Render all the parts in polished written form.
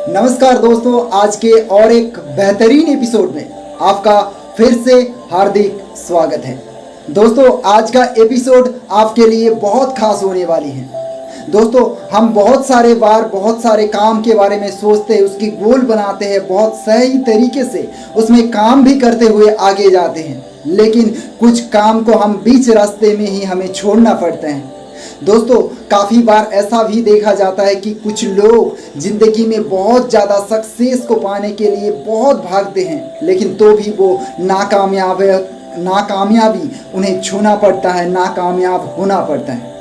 नमस्कार दोस्तों, आज के और एक बेहतरीन एपिसोड में आपका फिर से हार्दिक स्वागत है। दोस्तों, आज का एपिसोड आपके लिए बहुत खास होने वाली है। दोस्तों, हम बहुत सारे बार बहुत सारे काम के बारे में सोचते हैं, उसकी गोल बनाते हैं, बहुत सही तरीके से उसमें काम भी करते हुए आगे जाते हैं, लेकिन कुछ काम को हम बीच रास्ते में ही हमें छोड़ना पड़ता है। दोस्तों, काफ़ी बार ऐसा भी देखा जाता है कि कुछ लोग ज़िंदगी में बहुत ज़्यादा सक्सेस को पाने के लिए बहुत भागते हैं, लेकिन तो भी वो नाकामयाबी उन्हें छूना पड़ता है, नाकामयाब होना पड़ता है।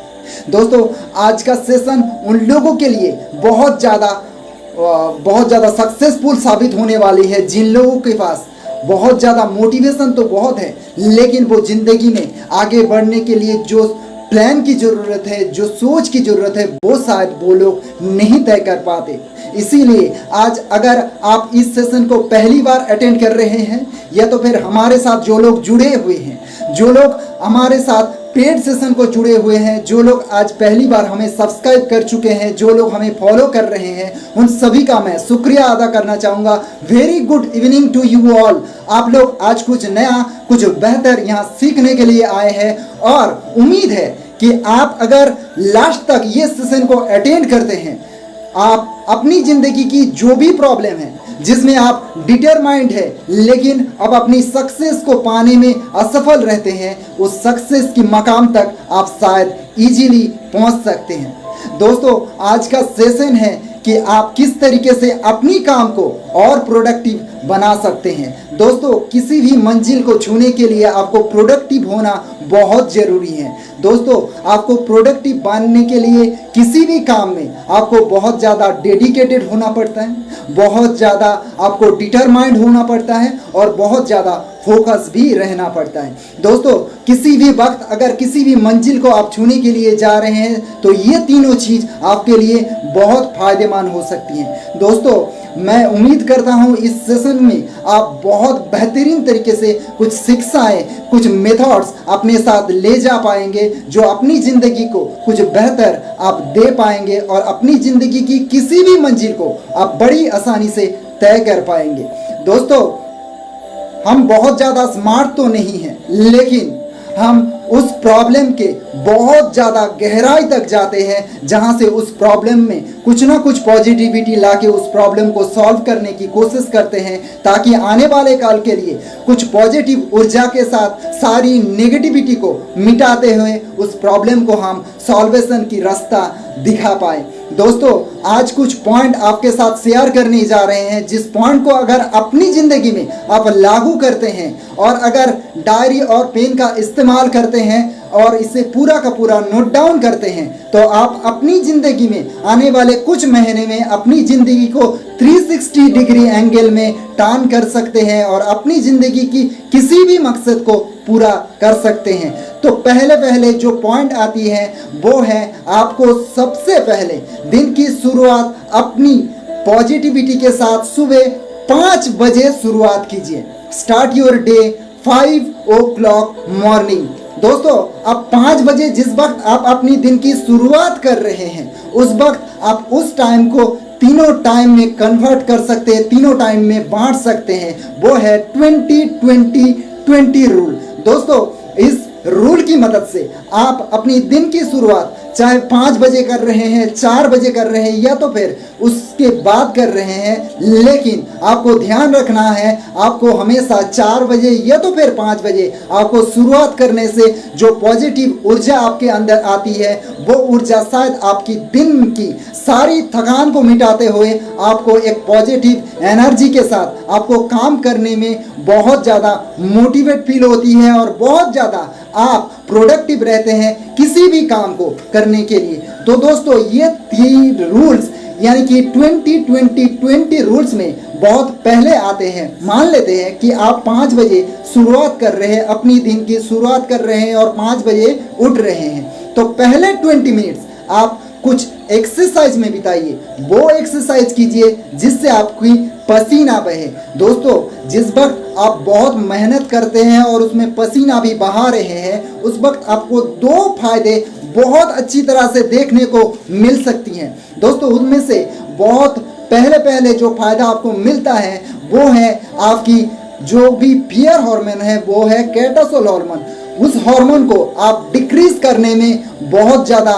दोस्तों, आज का सेशन उन लोगों के लिए बहुत ज़्यादा सक्सेसफुल साबित होने वाली है, जिन लोगों के पास बहुत ज़्यादा मोटिवेशन तो बहुत है, लेकिन वो ज़िंदगी में आगे बढ़ने के लिए जो प्लान की ज़रूरत है, जो सोच की ज़रूरत है, वो शायद वो लोग नहीं तय कर पाते। इसीलिए आज अगर आप इस सेशन को पहली बार अटेंड कर रहे हैं, या तो फिर हमारे साथ जो लोग जुड़े हुए हैं, जो लोग हमारे साथ पेड सेशन को जुड़े हुए हैं, जो लोग आज पहली बार हमें सब्सक्राइब कर चुके हैं, जो लोग हमें फॉलो कर रहे हैं, उन सभी का मैं शुक्रिया अदा करना चाहूँगा। Very good evening to you all. आप लोग आज कुछ नया, कुछ बेहतर यहाँ सीखने के लिए आए हैं, और उम्मीद है कि आप अगर लास्ट तक ये सेशन को अटेंड करते हैं, आप अपनी ज़िंदगी की जो भी प्रॉब्लम है, जिसमें आप डिटरमाइंड है लेकिन अब अपनी सक्सेस को पाने में असफल रहते हैं, उस सक्सेस की मकाम तक आप शायद इजीली पहुंच सकते हैं। दोस्तों, आज का सेशन है कि आप किस तरीके से अपनी काम को और प्रोडक्टिव बना सकते हैं। दोस्तों, किसी भी मंजिल को छूने के लिए आपको प्रोडक्टिव होना बहुत ज़रूरी है। दोस्तों, आपको प्रोडक्टिव बनने के लिए किसी भी काम में आपको बहुत ज़्यादा डेडिकेटेड होना पड़ता है, बहुत ज़्यादा आपको डिटरमाइंड होना पड़ता है, और बहुत ज़्यादा फोकस भी रहना पड़ता है। दोस्तों, किसी भी वक्त अगर किसी भी मंजिल को आप छूने के लिए जा रहे हैं, तो ये तीनों चीज़ आपके लिए बहुत फ़ायदेमंद हो सकती हैं। दोस्तों, मैं उम्मीद करता हूँ इस सेशन में आप बहुत बेहतरीन तरीके से कुछ शिक्षाएं, कुछ मेथड्स अपने साथ ले जा पाएंगे, जो अपनी ज़िंदगी को कुछ बेहतर आप दे पाएंगे, और अपनी ज़िंदगी की किसी भी मंजिल को आप बड़ी आसानी से तय कर पाएंगे। दोस्तों, हम बहुत ज़्यादा स्मार्ट तो नहीं हैं, लेकिन हम उस प्रॉब्लम के बहुत ज़्यादा गहराई तक जाते हैं, जहां से उस प्रॉब्लम में कुछ ना कुछ पॉजिटिविटी लाके उस प्रॉब्लम को सॉल्व करने की कोशिश करते हैं, ताकि आने वाले काल के लिए कुछ पॉजिटिव ऊर्जा के साथ सारी नेगेटिविटी को मिटाते हुए उस प्रॉब्लम को हम सॉल्वेशन की रास्ता दिखा पाए। दोस्तों, आज कुछ पॉइंट आपके साथ शेयर करने जा रहे हैं, जिस पॉइंट को अगर अपनी ज़िंदगी में आप लागू करते हैं, और अगर डायरी और पेन का इस्तेमाल करते हैं और इसे पूरा का पूरा नोट डाउन करते हैं, तो आप अपनी ज़िंदगी में आने वाले कुछ महीने में अपनी ज़िंदगी को 360 डिग्री एंगल में टर्न कर सकते हैं, और अपनी ज़िंदगी की किसी भी मकसद को पूरा कर सकते हैं। तो पहले जो पॉइंट आती है वो है, आपको सबसे पहले दिन की शुरुआत अपनी पॉजिटिविटी के साथ सुबह 5 बजे शुरुआत कीजिए। Start your day 5 o'clock morning. दोस्तों, अब 5 बजे जिस वक्त आप अपनी दिन की शुरुआत कर रहे हैं, उस वक्त आप उस टाइम को तीनों टाइम में कन्वर्ट कर सकते हैं, तीनों टाइम में बांट सकते हैं। वो है 20-20-20 रूल। दोस्तों, इस रूल की मदद से आप अपनी दिन की शुरुआत चाहे 5 बजे कर रहे हैं, 4 बजे कर रहे हैं, या तो फिर उसके बाद कर रहे हैं, लेकिन आपको ध्यान रखना है, आपको हमेशा 4 बजे या तो फिर 5 बजे आपको शुरुआत करने से जो पॉजिटिव ऊर्जा आपके अंदर आती है, वो ऊर्जा शायद आपकी दिन की सारी थकान को मिटाते हुए आपको एक पॉजिटिव एनर्जी के साथ आपको काम करने में बहुत ज़्यादा मोटिवेट फील होती है, और बहुत ज़्यादा आप प्रोडक्टिव रहते हैं किसी भी काम को करने के लिए। तो दोस्तों, ये 3 रूल्स यानी कि 20-20-20 रूल्स में बहुत पहले आते हैं। मान लेते हैं कि आप 5 बजे शुरुआत कर रहे हैं, अपनी दिन की शुरुआत कर रहे हैं, और 5 बजे उठ रहे हैं, तो पहले 20 मिनट्स आप कुछ एक्सरसाइज में बिताइए। वो एक्सरसाइज कीजिए जिससे आपकी पसीना बहे। दोस्तों, जिस वक्त आप बहुत मेहनत करते हैं और उसमें पसीना भी बहा रहे हैं, उस वक्त आपको 2 फायदे बहुत अच्छी तरह से देखने को मिल सकती हैं। दोस्तों, उनमें से बहुत पहले पहले जो फायदा आपको मिलता है वो है आपकी जो भी फियर हार्मोन है, वो है कोर्टिसोल हार्मोन। उस हार्मोन को आप डिक्रीज करने में बहुत ज़्यादा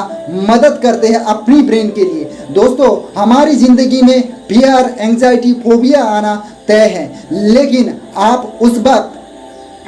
मदद करते हैं अपनी ब्रेन के लिए। दोस्तों, हमारी ज़िंदगी में फियर, एंजाइटी, फोबिया आना तय है, लेकिन आप उस वक्त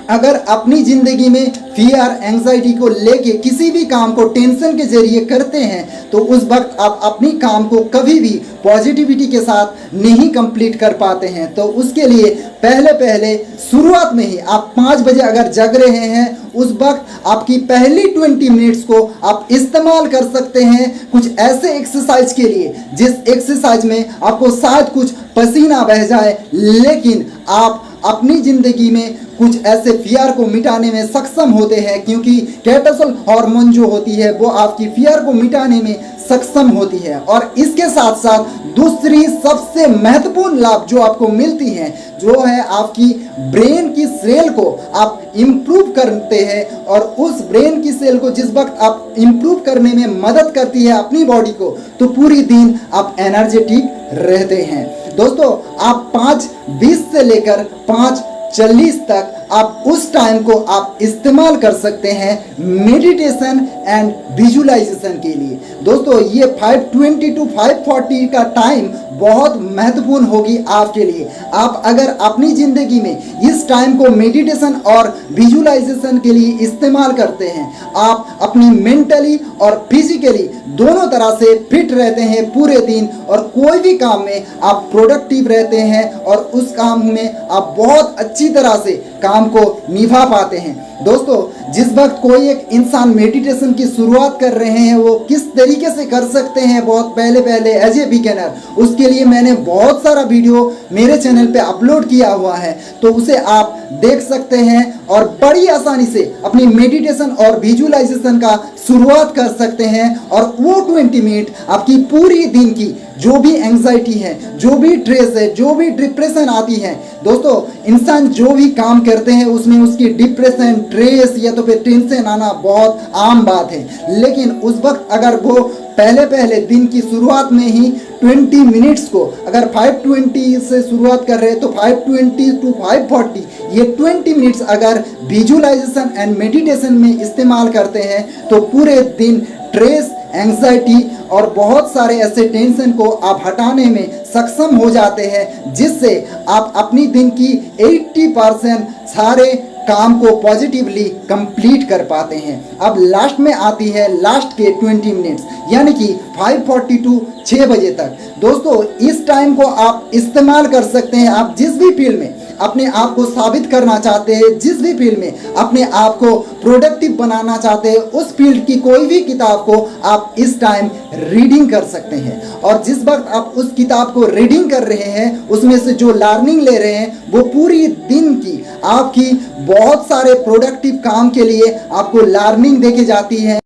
अगर अपनी ज़िंदगी में फियर, एंजाइटी को लेके किसी भी काम को टेंशन के जरिए करते हैं तो उस वक्त आप अपनी काम को कभी भी पॉजिटिविटी के साथ नहीं कंप्लीट कर पाते हैं। तो उसके लिए पहले पहले शुरुआत में ही आप 5 बजे अगर जग रहे हैं, उस वक्त आपकी पहली 20 मिनट्स को आप इस्तेमाल कर सकते हैं कुछ ऐसे एक्सरसाइज के लिए जिस एक्सरसाइज में आपको शायद कुछ पसीना बह जाए, लेकिन आप अपनी ज़िंदगी में कुछ ऐसे फियर को मिटाने में सक्षम होते हैं, क्योंकि कोर्टिसोल हार्मोन जो होती है वो आपकी फियर को मिटाने में सक्षम होती है। और इसके साथ साथ दूसरी सबसे महत्वपूर्ण लाभ जो आपको मिलती है, जो है आपकी ब्रेन की सेल को आप इम्प्रूव करते हैं। और उस ब्रेन की सेल को जिस वक्त आप इम्प्रूव करने में मदद करती है अपनी बॉडी को, तो पूरी दिन आप एनर्जेटिक रहते हैं। दोस्तों, आप 5:20 से लेकर 5:40 तक आप उस टाइम को आप इस्तेमाल कर सकते हैं मेडिटेशन एंड विजुअलाइजेशन के लिए। दोस्तों, ये 5:20 to 5:40 का टाइम बहुत महत्वपूर्ण होगी आपके लिए। आप अगर अपनी ज़िंदगी में इस टाइम को मेडिटेशन और विजुअलाइजेशन के लिए इस्तेमाल करते हैं, आप अपनी मेंटली और फिजिकली दोनों तरह से फिट रहते हैं पूरे दिन, और कोई भी काम में आप प्रोडक्टिव रहते हैं और उस काम में आप बहुत अच्छी तरह से काम को निभा पाते हैं। दोस्तों, जिस वक्त कोई एक इंसान मेडिटेशन की शुरुआत कर रहे हैं, वो किस तरीके से कर सकते हैं बहुत पहले पहले एज ए बिगिनर, उसके लिए मैंने बहुत सारा वीडियो मेरे चैनल पे अपलोड किया हुआ है, तो उसे आप देख सकते हैं और बड़ी आसानी से अपनी मेडिटेशन और विजुअलाइजेशन का शुरुआत कर सकते हैं। और वो 20 मिनट आपकी पूरी दिन की जो भी एंजाइटी है, जो भी स्ट्रेस है, जो भी डिप्रेशन आती है, दोस्तों इंसान जो भी काम करते हैं उसमें उसकी डिप्रेशन, स्ट्रेस या तो फिर टेंशन आना बहुत आम बात है। लेकिन उस वक्त अगर वो पहले पहले दिन की शुरुआत में ही 20 मिनट्स को अगर 5:20 से शुरुआत कर रहे हैं तो 5:20 to 5:40 ये 20 मिनट्स अगर विजुअलाइजेशन एंड मेडिटेशन में इस्तेमाल करते हैं तो पूरे दिन स्ट्रेस, एंजाइटी और बहुत सारे ऐसे टेंशन को आप हटाने में सक्षम हो जाते हैं, जिससे आप अपनी दिन की 80% सारे काम को पॉजिटिवली कंप्लीट कर पाते हैं। अब लास्ट में आती है लास्ट के 20 मिनट्स, यानी कि 5:40 to 6 बजे तक। दोस्तों, इस टाइम को आप इस्तेमाल कर सकते हैं। आप जिस भी फील्ड में अपने आप को साबित करना चाहते हैं, जिस भी फील्ड में अपने आप को प्रोडक्टिव बनाना चाहते हैं, उस फील्ड की कोई भी किताब को आप इस टाइम रीडिंग कर सकते हैं। और जिस वक्त आप उस किताब को रीडिंग कर रहे हैं, उसमें से जो लर्निंग ले रहे हैं, वो पूरी दिन की आपकी बहुत सारे प्रोडक्टिव काम के लिए आपको लर्निंग देके जाती है।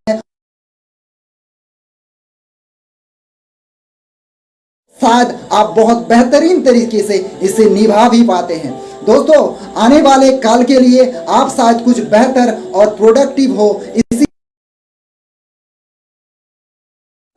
शायद आप बहुत बेहतरीन तरीके से इसे निभा भी पाते हैं। दोस्तों, आने वाले काल के लिए आप शायद कुछ बेहतर और प्रोडक्टिव हो इसी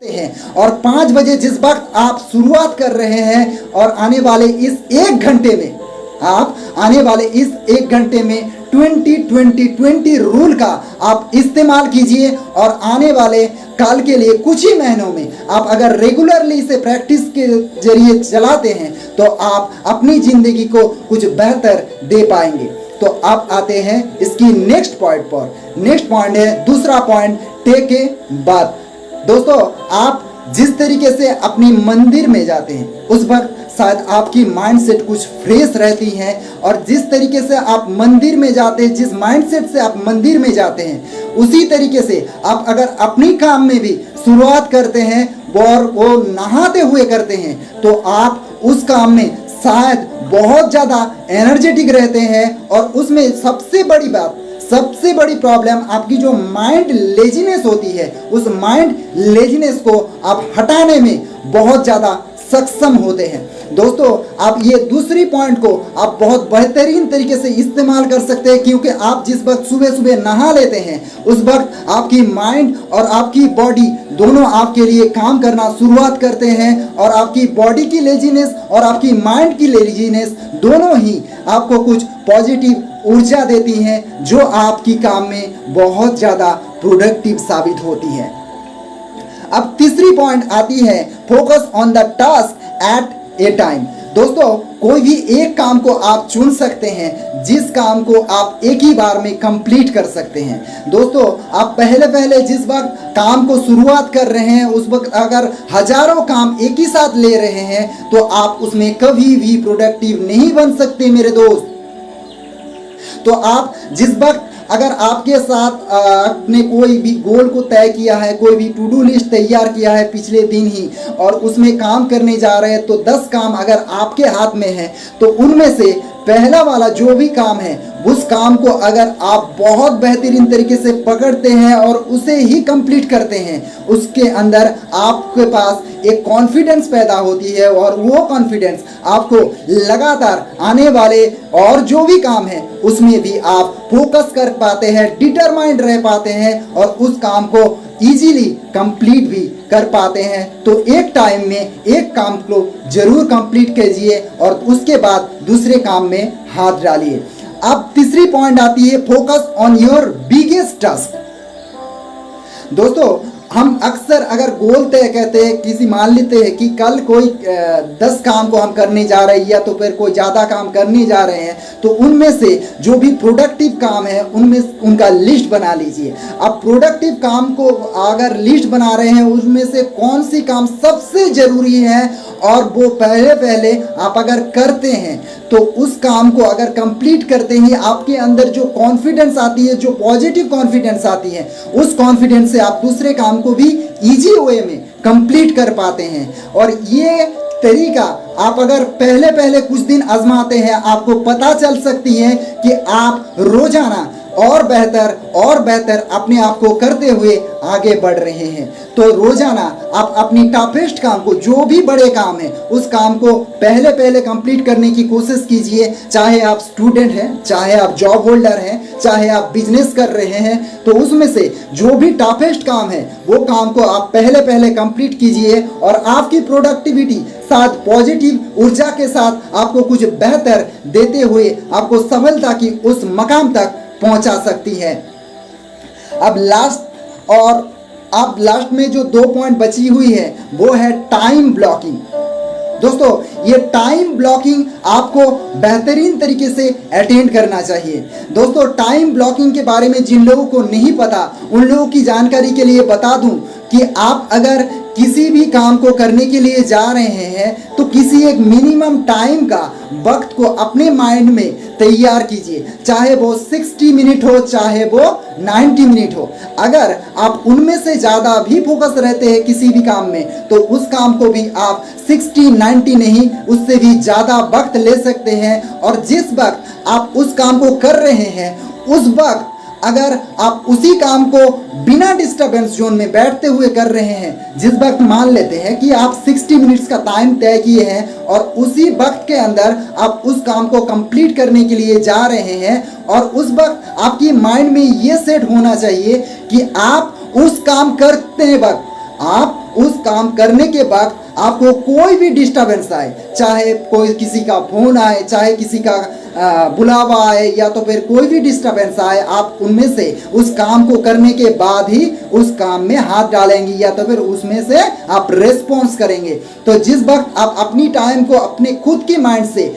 हैं। और 5 बजे जिस वक्त आप शुरुआत कर रहे हैं और आने वाले इस 1 घंटे में आप आने वाले इस 1 घंटे में 20-20-20 रूल का आप इस्तेमाल कीजिए। और आने वाले काल के लिए कुछ ही महीनों में आप अगर रेगुलरली इसे प्रैक्टिस के जरिए चलाते हैं तो आप अपनी ज़िंदगी को कुछ बेहतर दे पाएंगे। तो आप आते हैं इसकी नेक्स्ट पॉइंट पर। नेक्स्ट पॉइंट है दूसरा पॉइंट, टेक ए बाथ। दोस्तों, आप जिस तरीके से अपनी मंदिर में जाते हैं उस वक्त शायद आपकी माइंडसेट कुछ फ्रेश रहती है, और जिस तरीके से आप मंदिर में जाते हैं, जिस माइंडसेट से आप मंदिर में जाते हैं, उसी तरीके से आप अगर अपनी काम में भी शुरुआत करते हैं और वो नहाते हुए करते हैं, तो आप उस काम में शायद बहुत ज़्यादा एनर्जेटिक रहते हैं। और उसमें सबसे बड़ी बात, सबसे बड़ी प्रॉब्लम आपकी जो माइंड लेजीनेस होती है, उस माइंड लेजीनेस को आप हटाने में बहुत ज़्यादा सक्षम होते हैं। दोस्तों आप ये दूसरी पॉइंट को आप बहुत बेहतरीन तरीके से इस्तेमाल कर सकते हैं, क्योंकि आप जिस वक्त सुबह सुबह नहा लेते हैं उस वक्त आपकी माइंड और आपकी बॉडी दोनों आपके लिए काम करना शुरुआत करते हैं, और आपकी बॉडी की लेजीनेस और आपकी माइंड की लेजीनेस दोनों ही आपको कुछ पॉजिटिव ऊर्जा देती हैं, जो आपकी काम में बहुत ज़्यादा प्रोडक्टिव साबित होती है। अब तीसरी पॉइंट आती है focus on the task at A time. दोस्तों कोई भी एक काम को आप चुन सकते हैं जिस काम को आप एक ही बार में कंप्लीट कर सकते हैं। दोस्तों आप पहले जिस वक्त काम को शुरुआत कर रहे हैं उस वक्त अगर हजारों काम एक ही साथ ले रहे हैं तो आप उसमें कभी भी प्रोडक्टिव नहीं बन सकते मेरे दोस्त। तो आप जिस वक्त अगर आपके साथ आपने कोई भी गोल को तय किया है, कोई भी टू डू लिस्ट तैयार किया है पिछले दिन ही, और उसमें काम करने जा रहे हैं, तो 10 काम अगर आपके हाथ में है तो उनमें से पहला वाला जो भी काम है उस काम को अगर आप बहुत बेहतरीन तरीके से पकड़ते हैं और उसे ही कंप्लीट करते हैं, उसके अंदर आपके पास एक कॉन्फिडेंस पैदा होती है, और वो कॉन्फिडेंस आपको लगातार आने वाले और जो भी काम है उसमें भी आप फोकस कर पाते हैं, डिटरमाइंड रह पाते हैं और उस काम को इजीली कंप्लीट भी कर पाते हैं। तो एक टाइम में एक काम को जरूर कंप्लीट कीजिए और उसके बाद दूसरे काम में हाथ डालिए। अब तीसरी पॉइंट आती है focus on your biggest task. दोस्तों हम अक्सर अगर गोल तय कहते हैं, किसी मान लेते हैं कि कल कोई 10 काम को हम करने जा रहे हैं या तो फिर कोई ज़्यादा काम करने जा रहे हैं, तो उनमें से जो भी प्रोडक्टिव काम है उनमें उनका लिस्ट बना लीजिए। अब प्रोडक्टिव काम को अगर लिस्ट बना रहे हैं उसमें से कौन सी काम सबसे ज़रूरी है और वो पहले आप अगर करते हैं तो उस काम को अगर कंप्लीट करते ही आपके अंदर जो कॉन्फिडेंस आती है, जो पॉजिटिव कॉन्फिडेंस आती है, उस कॉन्फिडेंस से आप दूसरे काम को भी इजी वे में कंप्लीट कर पाते हैं। और ये तरीका आप अगर पहले कुछ दिन आजमाते हैं, आपको पता चल सकती है कि आप रोजाना और बेहतर अपने आप को करते हुए आगे बढ़ रहे हैं। तो रोजाना आप अपनी टफेस्ट काम को, जो भी बड़े काम है, उस काम को पहले कंप्लीट करने की कोशिश कीजिए। चाहे आप स्टूडेंट हैं, चाहे आप जॉब होल्डर हैं, चाहे आप बिजनेस कर रहे हैं, तो उसमें से जो भी टफेस्ट काम है वो काम को आप पहले कंप्लीट कीजिए और आपकी प्रोडक्टिविटी साथ पॉजिटिव ऊर्जा के साथ आपको कुछ बेहतर देते हुए आपको सफलता की उस मकाम तक पहुंचा सकती है। अब लास्ट में जो 2 पॉइंट बची हुई है वो है टाइम ब्लॉकिंग। दोस्तों ये टाइम ब्लॉकिंग आपको बेहतरीन तरीके से अटेंड करना चाहिए। दोस्तों टाइम ब्लॉकिंग के बारे में जिन लोगों को नहीं पता उन लोगों की जानकारी के लिए बता दूं कि आप अगर किसी भी काम को करने के लिए जा रहे हैं तो किसी एक मिनिमम टाइम का वक्त को अपने माइंड में तैयार कीजिए, चाहे वो 60 मिनट हो, चाहे वो 90 मिनट हो। अगर आप उनमें से ज़्यादा भी फोकस रहते हैं किसी भी काम में तो उस काम को भी आप 60-90 नहीं, उससे भी ज़्यादा वक्त ले सकते हैं। और जिस वक्त आप उस काम को कर रहे हैं उस वक्त अगर आप उसी काम को बिना डिस्टरबेंस जोन में बैठते हुए कर रहे हैं, जिस वक्त मान लेते हैं कि आप 60 मिनट्स का टाइम तय किए हैं और उसी वक्त के अंदर आप उस काम को कंप्लीट करने के लिए जा रहे हैं, और उस वक्त आपकी माइंड में ये सेट होना चाहिए कि आप उस काम करते वक्त, आप उस काम करने के वक्त आपको कोई भी डिस्टरबेंस आए, चाहे कोई किसी का फोन आए, चाहे किसी का बुलावा आए, या तो फिर कोई भी डिस्टरबेंस आए, आप उनमें से उस काम को करने के बाद ही उस काम में हाथ डालेंगे या तो फिर उसमें से आप रेस्पॉन्स करेंगे। तो जिस वक्त आप अपनी टाइम को अपने खुद की माइंड से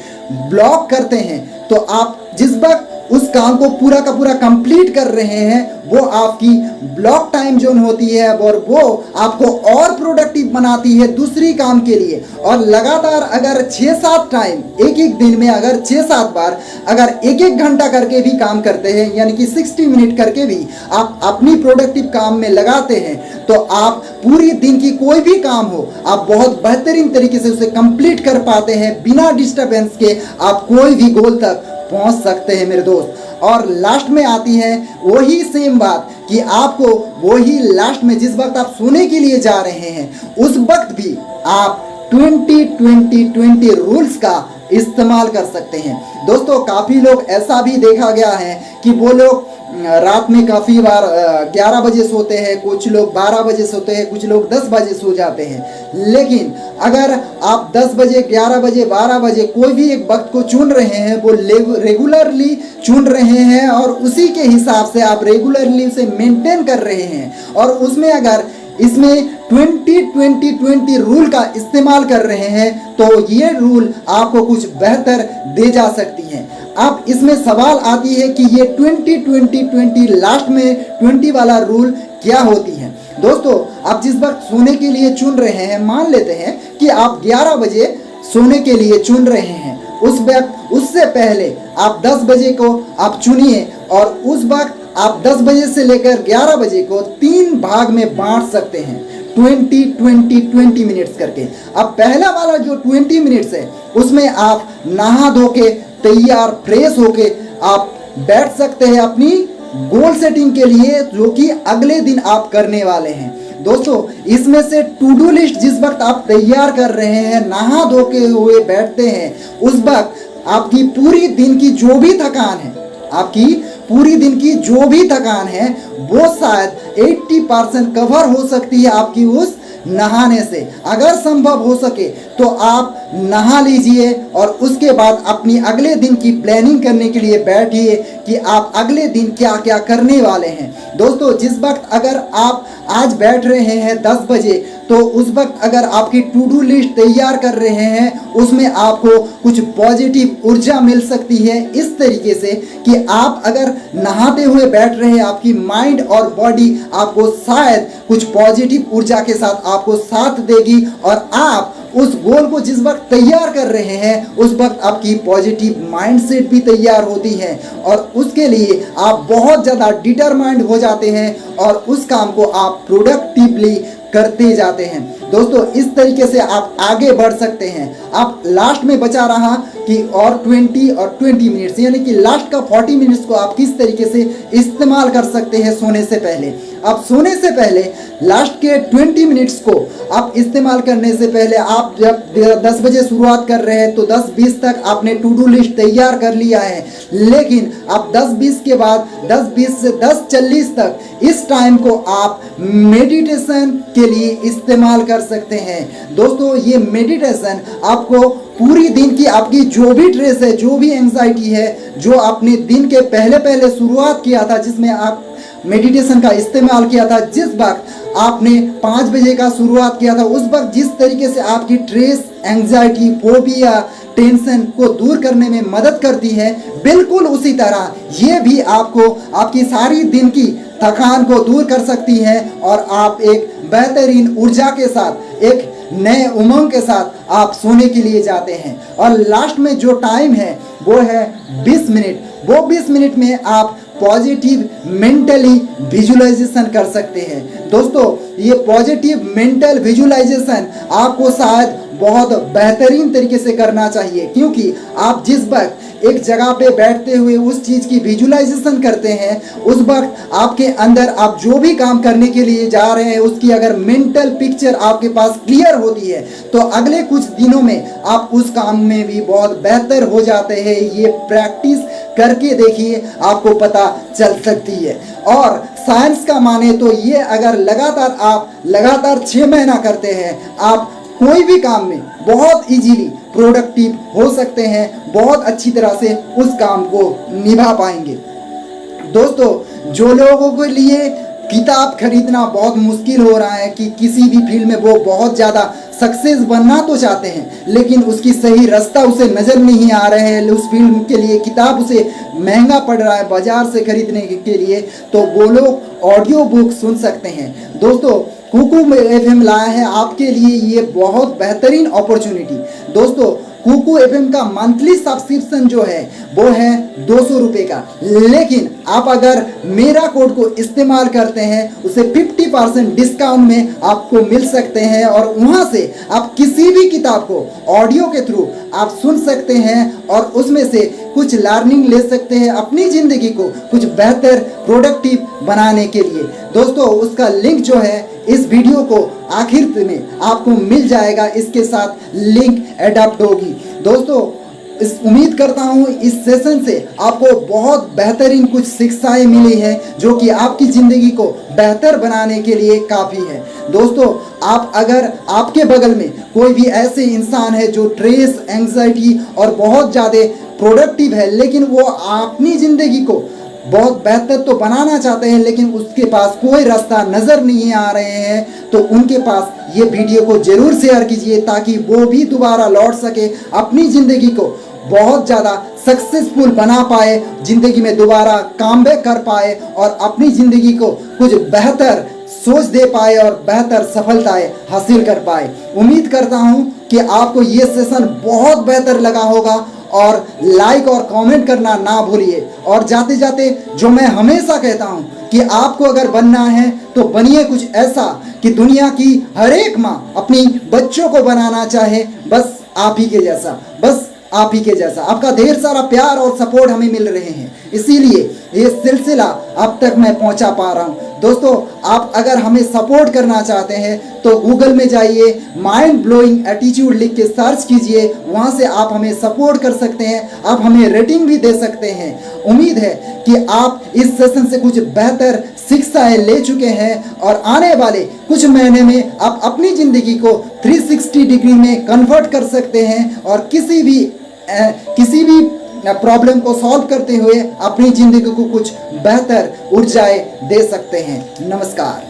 ब्लॉक करते हैं तो आप जिस वक्त उस काम को पूरा का पूरा कंप्लीट कर रहे हैं वो आपकी ब्लॉक टाइम जोन होती है और वो आपको और प्रोडक्टिव बनाती है दूसरी काम के लिए। और लगातार अगर 6-7 टाइम एक दिन में अगर 6-7 बार अगर 1-1 घंटा करके भी काम करते हैं, यानी कि 60 मिनट करके भी आप अपनी प्रोडक्टिव काम में लगाते हैं, तो आप पूरी दिन की कोई भी काम हो आप बहुत बेहतरीन तरीके से उसे कंप्लीट कर पाते हैं। बिना डिस्टर्बेंस के आप कोई भी गोल तक पहुंच सकते हैं मेरे दोस्त। और लास्ट में आती है वही सेम बात कि आपको वही लास्ट में जिस वक्त आप सोने के लिए जा रहे हैं उस वक्त भी आप 20-20-20 रूल्स का इस्तेमाल कर सकते हैं। दोस्तों काफ़ी लोग ऐसा भी देखा गया है कि वो लोग रात में काफ़ी बार 11 बजे सोते हैं, कुछ लोग 12 बजे सोते हैं, कुछ लोग 10 बजे सो जाते हैं। लेकिन अगर आप 10 बजे, 11 बजे, 12 बजे कोई भी एक वक्त को चुन रहे हैं, वो रेगुलरली चुन रहे हैं और उसी के हिसाब से आप रेगुलरली उसे मेंटेन कर रहे हैं और उसमें अगर इसमें 20-20-20 रूल का इस्तेमाल कर रहे हैं तो ये रूल आपको कुछ बेहतर दे जा सकती हैं। अब इसमें सवाल आती है कि ये 20-20-20 लास्ट में 20 वाला रूल क्या होती है। दोस्तों आप जिस वक्त सोने के लिए चुन रहे हैं, मान लेते हैं कि आप 11 बजे सोने के लिए चुन रहे हैं, उस वक्त उससे पहले आप 10 बजे को आप चुनिए और उस वक्त आप 10 बजे से लेकर 11 बजे को 3 भाग में बांट सकते हैं, 20-20-20 मिनट्स करके। अब पहला वाला जो 20 मिनट्स है उसमें आप नहा धो के तैयार फ्रेश होके आप बैठ सकते हैं अपनी गोल सेटिंग के लिए, जो कि अगले दिन आप करने वाले हैं। दोस्तों इसमें से टू डू लिस्ट जिस वक्त आप तैयार कर रहे हैं, नहा धो के हुए बैठते हैं, उस वक्त आपकी पूरी दिन की जो भी थकान है, आपकी पूरी दिन की जो भी थकान है वो शायद 80% कवर हो सकती है आपकी उस नहाने से। अगर संभव हो सके तो आप नहा लीजिए और उसके बाद अपनी अगले दिन की प्लानिंग करने के लिए बैठिए कि आप अगले दिन क्या क्या करने वाले हैं। दोस्तों जिस वक्त अगर आप आज बैठ रहे हैं 10 बजे, तो उस वक्त अगर आपकी टू डू लिस्ट तैयार कर रहे हैं, उसमें आपको कुछ पॉजिटिव ऊर्जा मिल सकती है इस तरीके से कि आप अगर नहाते हुए बैठ रहे हैं, आपकी माइंड और बॉडी आपको शायद कुछ पॉजिटिव ऊर्जा के साथ आपको साथ देगी और आप उस गोल को जिस वक्त तैयार कर रहे हैं उस वक्त आपकी पॉजिटिव माइंडसेट भी तैयार होती है और उसके लिए आप बहुत ज़्यादा डिटरमाइंड हो जाते हैं और उस काम को आप प्रोडक्टिवली करते जाते हैं। दोस्तों इस तरीके से आप आगे बढ़ सकते हैं। आप लास्ट में बचा रहा कि और 20 और 20 मिनट्स, यानी कि लास्ट का 40 मिनट्स को आप किस तरीके से इस्तेमाल कर सकते हैं सोने से पहले। आप सोने से पहले लास्ट के 20 मिनट्स को आप इस्तेमाल करने से पहले, आप जब 10 बजे शुरुआत कर रहे हैं तो 10-20 तक आपने टू डू लिस्ट तैयार कर लिया है, लेकिन आप 10-20 के बाद 10-20 से 10-40 तक इस टाइम को आप मेडिटेशन के लिए इस्तेमाल कर सकते हैं। दोस्तों ये मेडिटेशन आपको पूरी दिन की आपकी जो भी स्ट्रेस है, जो भी एंजाइटी है, जो आपने दिन के पहले शुरुआत किया था, जिसमें आप मेडिटेशन का इस्तेमाल किया था, जिस वक्त आपने 5 बजे का शुरुआत किया था, उस वक्त जिस तरीके से आपकी स्ट्रेस, एंजाइटी, फोबिया, टेंशन को दूर करने में मदद करती है, बिल्कुल उसी तरह ये भी आपको आपकी सारी दिन की थकान को दूर कर सकती है और आप एक बेहतरीन ऊर्जा के साथ, एक नए उमंग के साथ आप सोने के लिए जाते हैं। और लास्ट में जो टाइम है वो है 20 मिनट। वो 20 मिनट में आप पॉजिटिव मेंटली विजुअलाइजेशन कर सकते हैं। दोस्तों ये पॉजिटिव मेंटल विजुअलाइजेशन आपको शायद बहुत बेहतरीन तरीके से करना चाहिए, क्योंकि आप जिस वक्त एक जगह पे बैठते हुए उस चीज़ की विजुअलाइजेशन करते हैं, उस वक्त आपके अंदर आप जो भी काम करने के लिए जा रहे हैं उसकी अगर मेंटल पिक्चर आपके पास क्लियर होती है तो अगले कुछ दिनों में आप उस काम में भी बहुत बेहतर हो जाते हैं। ये प्रैक्टिस करके देखिए, आपको पता चल सकती है। और साइंस का माने तो ये अगर लगातार 6 महीना करते हैं, आप कोई भी काम में बहुत इजीली प्रोडक्टिव हो सकते हैं, बहुत अच्छी तरह से उस काम को निभा पाएंगे। दोस्तों जो लोगों के लिए किताब खरीदना बहुत मुश्किल हो रहा है कि किसी भी फील्ड में वो बहुत ज़्यादा सक्सेस बनना तो चाहते हैं, लेकिन उसकी सही रास्ता उसे नज़र नहीं आ रहे हैं, उस फील्ड के लिए किताब उसे महंगा पड़ रहा है बाज़ार से खरीदने के लिए, तो वो लोग ऑडियो बुक सुन सकते हैं। दोस्तों कुकू एफएम लाया है आपके लिए ये बहुत बेहतरीन अपॉर्चुनिटी। दोस्तों कुकू एफएम का मंथली सब्सक्रिप्शन जो है वो है 200 रुपये का, लेकिन आप अगर मेरा कोड को इस्तेमाल करते हैं उसे 50% डिस्काउंट में आपको मिल सकते हैं और वहां से आप किसी भी किताब को ऑडियो के थ्रू आप सुन सकते हैं और उसमें से कुछ लर्निंग ले सकते हैं अपनी ज़िंदगी को कुछ बेहतर प्रोडक्टिव बनाने के लिए। दोस्तों उसका लिंक जो है इस वीडियो को आखिर में आपको मिल जाएगा, इसके साथ लिंक अडॉप्ट होगी। दोस्तों उम्मीद करता हूँ इस सेशन से आपको बहुत बेहतरीन कुछ शिक्षाएं मिली हैं जो कि आपकी ज़िंदगी को बेहतर बनाने के लिए काफ़ी है। दोस्तों अगर आपके बगल में कोई भी ऐसे इंसान है जो स्ट्रेस, एंग्जाइटी और बहुत ज़्यादा प्रोडक्टिव है, लेकिन वो अपनी ज़िंदगी को बहुत बेहतर तो बनाना चाहते हैं लेकिन उसके पास कोई रास्ता नज़र नहीं आ रहे हैं, तो उनके पास ये वीडियो को ज़रूर शेयर कीजिए ताकि वो भी दोबारा लौट सके, अपनी ज़िंदगी को बहुत ज़्यादा सक्सेसफुल बना पाए, ज़िंदगी में दोबारा कामबैक कर पाए और अपनी ज़िंदगी को कुछ बेहतर सोच दे पाए और बेहतर सफलताएं हासिल कर पाए। उम्मीद करता हूं कि आपको ये सेशन बहुत बेहतर लगा होगा और लाइक और कमेंट करना ना भूलिए। और जाते जाते जो मैं हमेशा कहता हूं कि आपको अगर बनना है तो बनिए कुछ ऐसा कि दुनिया की हर एक माँ अपनी बच्चों को बनाना चाहे, बस आप ही के जैसा, बस आप ही के जैसा। आपका ढेर सारा प्यार और सपोर्ट हमें मिल रहे हैं, इसीलिए ये सिलसिला अब तक मैं पहुंचा पा रहा हूं। दोस्तों आप अगर हमें सपोर्ट करना चाहते हैं तो गूगल में जाइए, माइंड ब्लोइंग एटीट्यूड लिख के सर्च कीजिए, वहां से आप हमें सपोर्ट कर सकते हैं, आप हमें रेटिंग भी दे सकते हैं। उम्मीद है कि आप इस सेशन से कुछ बेहतर शिक्षाएं ले चुके हैं और आने वाले कुछ महीने में आप अपनी ज़िंदगी को 360 डिग्री में कन्वर्ट कर सकते हैं और किसी भी प्रॉब्लम को सॉल्व करते हुए अपनी ज़िंदगी को कुछ बेहतर ऊर्जाएं दे सकते हैं। नमस्कार।